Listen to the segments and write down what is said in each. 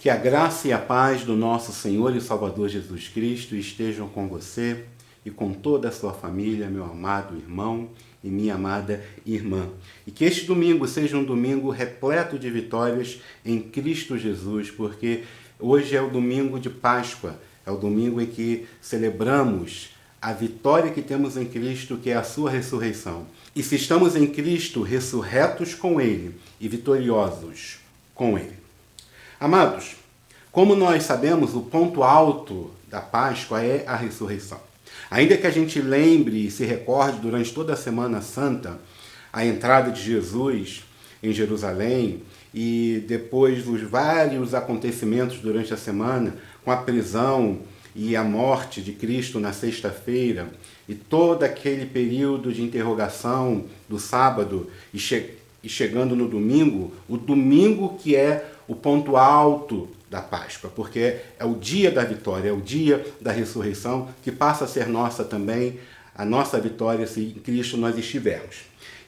Que a graça e a paz do nosso Senhor e Salvador Jesus Cristo estejam com você e com toda a sua família, meu amado irmão e minha amada irmã. E que este domingo seja um domingo repleto de vitórias em Cristo Jesus, porque hoje é o domingo de Páscoa, é o domingo em que celebramos a vitória que temos em Cristo, que é a sua ressurreição. E se estamos em Cristo, ressurretos com Ele e vitoriosos com Ele. Amados, como nós sabemos, o ponto alto da Páscoa é a ressurreição. Ainda que a gente lembre e se recorde durante toda a Semana Santa a entrada de Jesus em Jerusalém e depois dos vários acontecimentos durante a semana, com a prisão e a morte de Cristo na sexta-feira e todo aquele período de interrogação do sábado e chegando no domingo, o domingo que é o ponto alto da Páscoa, porque é o dia da vitória, é o dia da ressurreição, que passa a ser nossa também, a nossa vitória se em Cristo nós estivermos.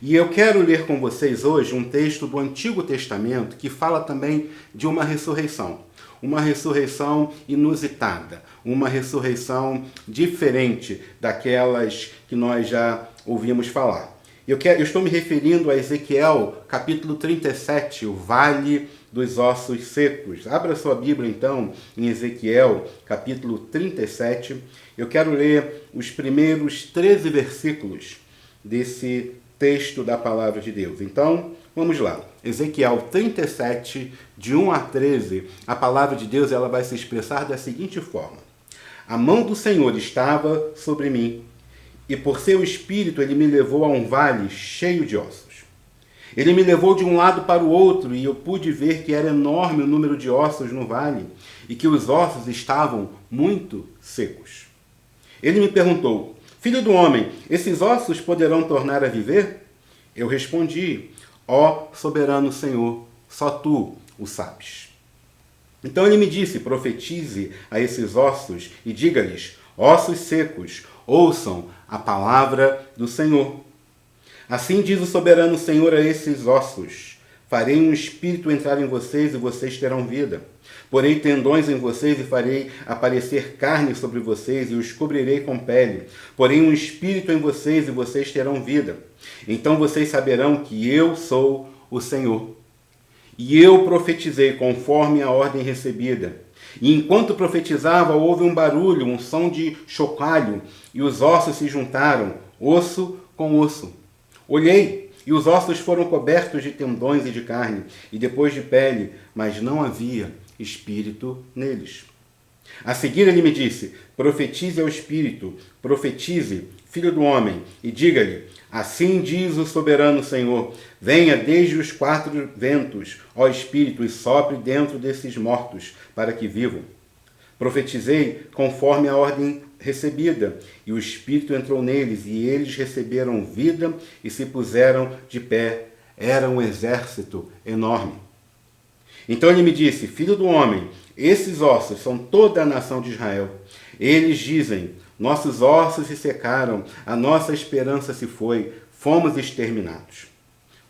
E eu quero ler com vocês hoje um texto do Antigo Testamento que fala também de uma ressurreição inusitada, uma ressurreição diferente daquelas que nós já ouvimos falar. Eu estou me referindo a Ezequiel, capítulo 37, o Vale dos Ossos Secos. Abra sua Bíblia, então, em Ezequiel, capítulo 37. Eu quero ler os primeiros 13 versículos desse texto da Palavra de Deus. Então, vamos lá. Ezequiel 37, de 1 a 13, a Palavra de Deus ela vai se expressar da seguinte forma. A mão do Senhor estava sobre mim, e por seu espírito ele me levou a um vale cheio de ossos. Ele me levou de um lado para o outro, e eu pude ver que era enorme o número de ossos no vale, e que os ossos estavam muito secos. Ele me perguntou, filho do homem, esses ossos poderão tornar a viver? Eu respondi, ó soberano Senhor, só tu o sabes. Então ele me disse, profetize a esses ossos e diga-lhes, ossos secos, ouçam a palavra do Senhor. Assim diz o soberano Senhor a esses ossos, farei um espírito entrar em vocês e vocês terão vida. Porei tendões em vocês e farei aparecer carne sobre vocês e os cobrirei com pele. Porei um espírito em vocês e vocês terão vida. Então vocês saberão que eu sou o Senhor. E eu profetizei conforme a ordem recebida. E enquanto profetizava, houve um barulho, um som de chocalho, e os ossos se juntaram, osso com osso. Olhei, e os ossos foram cobertos de tendões e de carne, e depois de pele, mas não havia espírito neles. A seguir ele me disse, profetize ao espírito, profetize, filho do homem, e diga-lhe, assim diz o soberano Senhor, venha desde os 4 ventos, ó espírito, e sopre dentro desses mortos, para que vivam. Profetizei conforme a ordem recebida, e o espírito entrou neles, e eles receberam vida e se puseram de pé. Era um exército enorme. Então ele me disse, filho do homem, esses ossos são toda a nação de Israel. Eles dizem, nossos ossos se secaram, a nossa esperança se foi, fomos exterminados.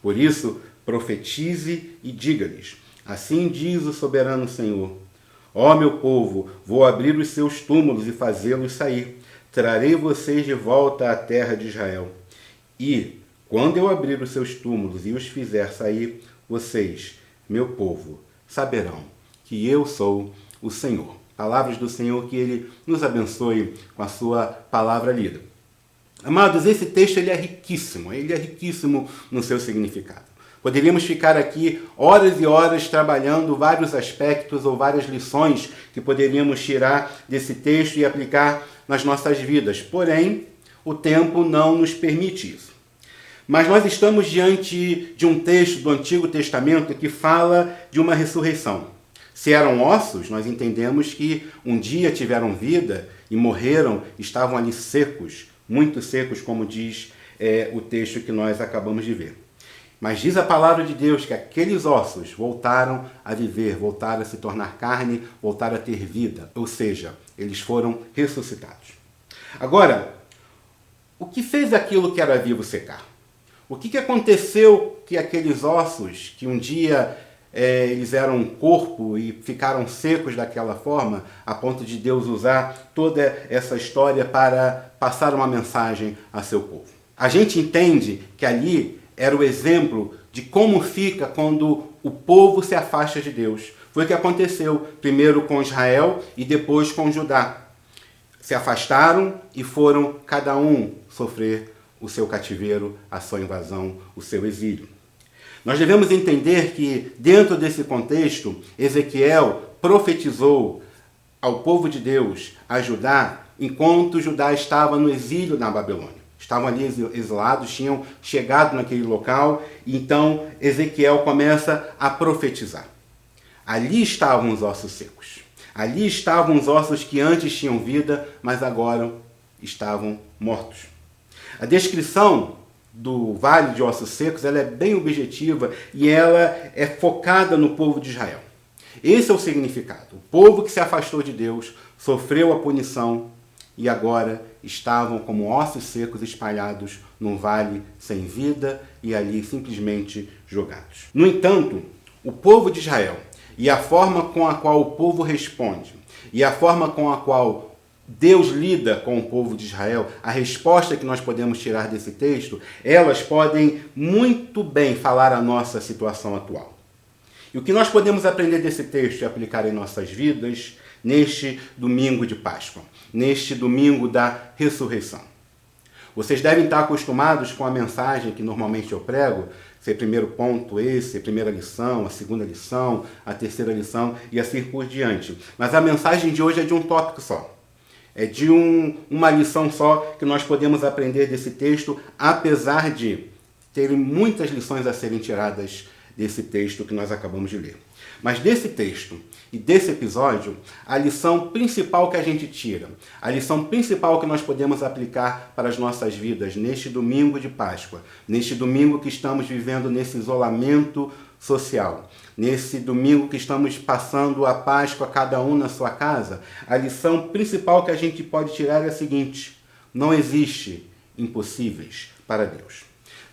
Por isso, profetize e diga-lhes, assim diz o soberano Senhor, ó meu povo, vou abrir os seus túmulos e fazê-los sair. Trarei vocês de volta à terra de Israel. E, quando eu abrir os seus túmulos e os fizer sair, vocês, meu povo, saberão que eu sou o Senhor. Palavras do Senhor, que Ele nos abençoe com a sua palavra lida. Amados, esse texto ele é riquíssimo no seu significado. Poderíamos ficar aqui horas e horas trabalhando vários aspectos ou várias lições que poderíamos tirar desse texto e aplicar nas nossas vidas. Porém, o tempo não nos permite isso. Mas nós estamos diante de um texto do Antigo Testamento que fala de uma ressurreição. Se eram ossos, nós entendemos que um dia tiveram vida e morreram, estavam ali secos, muito secos, como diz o texto que nós acabamos de ver. Mas diz a palavra de Deus que aqueles ossos voltaram a viver, voltaram a se tornar carne, voltaram a ter vida. Ou seja, eles foram ressuscitados. Agora, o que fez aquilo que era vivo secar? O que aconteceu que aqueles ossos que um dia eles eram um corpo e ficaram secos daquela forma, a ponto de Deus usar toda essa história para passar uma mensagem a seu povo. A gente entende que ali era o exemplo de como fica quando o povo se afasta de Deus. Foi o que aconteceu primeiro com Israel e depois com Judá. Se afastaram e foram cada um sofrer o seu cativeiro, a sua invasão, o seu exílio. Nós devemos entender que, dentro desse contexto, Ezequiel profetizou ao povo de Deus, a Judá, enquanto Judá estava no exílio na Babilônia. Estavam ali exilados, tinham chegado naquele local, e então Ezequiel começa a profetizar. Ali estavam os ossos secos. Ali estavam os ossos que antes tinham vida, mas agora estavam mortos. A descrição do Vale de Ossos Secos ela é bem objetiva e ela é focada no povo de Israel. Esse é o significado. O povo que se afastou de Deus sofreu a punição e agora estavam como ossos secos espalhados num vale sem vida e ali simplesmente jogados. No entanto, o povo de Israel e a forma com a qual o povo responde e a forma com a qual Deus lida com o povo de Israel, a resposta que nós podemos tirar desse texto, elas podem muito bem falar a nossa situação atual. E o que nós podemos aprender desse texto e aplicar em nossas vidas neste domingo de Páscoa, neste domingo da ressurreição. Vocês devem estar acostumados com a mensagem que normalmente eu prego, ser primeiro ponto esse, a primeira lição, a segunda lição, a terceira lição e assim por diante. Mas a mensagem de hoje é de um tópico só. É de uma lição só que nós podemos aprender desse texto, apesar de terem muitas lições a serem tiradas desse texto que nós acabamos de ler. Mas desse texto e desse episódio, a lição principal que a gente tira, a lição principal que nós podemos aplicar para as nossas vidas neste domingo de Páscoa, neste domingo que estamos vivendo nesse isolamento social, nesse domingo que estamos passando a Páscoa cada um na sua casa, a lição principal que a gente pode tirar é a seguinte: não existe impossíveis para Deus.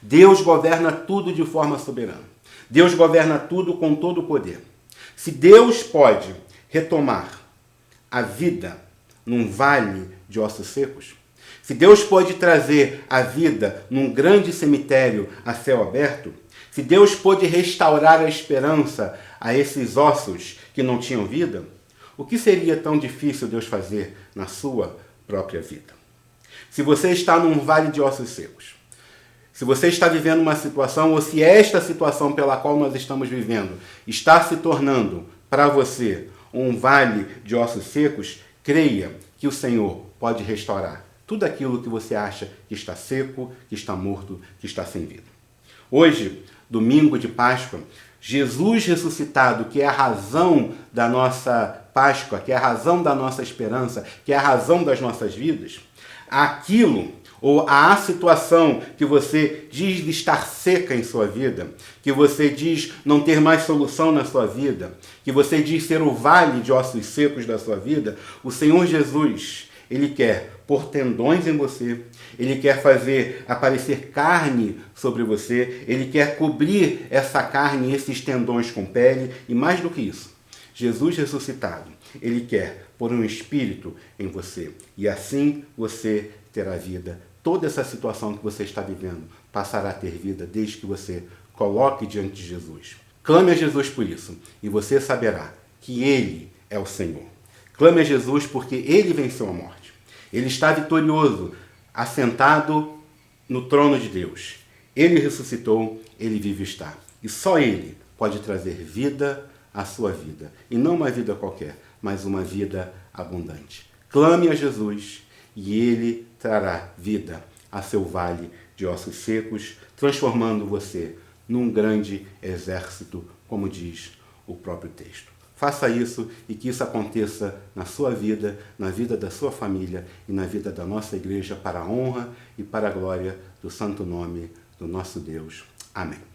Deus governa tudo de forma soberana. Deus governa tudo com todo o poder. Se Deus pode retomar a vida num vale de ossos secos, se Deus pode trazer a vida num grande cemitério a céu aberto, se Deus pôde restaurar a esperança a esses ossos que não tinham vida, o que seria tão difícil Deus fazer na sua própria vida? Se você está num vale de ossos secos, se você está vivendo uma situação, ou se esta situação pela qual nós estamos vivendo está se tornando para você um vale de ossos secos, creia que o Senhor pode restaurar tudo aquilo que você acha que está seco, que está morto, que está sem vida. Hoje, domingo de Páscoa, Jesus ressuscitado, que é a razão da nossa Páscoa, que é a razão da nossa esperança, que é a razão das nossas vidas, aquilo ou a situação que você diz estar seca em sua vida, que você diz não ter mais solução na sua vida, que você diz ser o vale de ossos secos da sua vida, o Senhor Jesus, Ele quer pôr tendões em você, Ele quer fazer aparecer carne sobre você, Ele quer cobrir essa carne, esses tendões com pele, e mais do que isso, Jesus ressuscitado, Ele quer pôr um espírito em você, e assim você terá vida. Toda essa situação que você está vivendo passará a ter vida desde que você coloque diante de Jesus. Clame a Jesus por isso, e você saberá que Ele é o Senhor. Clame a Jesus porque Ele venceu a morte. Ele está vitorioso, assentado no trono de Deus. Ele ressuscitou, Ele vive está. E só Ele pode trazer vida à sua vida. E não uma vida qualquer, mas uma vida abundante. Clame a Jesus e Ele trará vida a seu vale de ossos secos, transformando você num grande exército, como diz o próprio texto. Faça isso e que isso aconteça na sua vida, na vida da sua família e na vida da nossa igreja, para a honra e para a glória do santo nome do nosso Deus. Amém.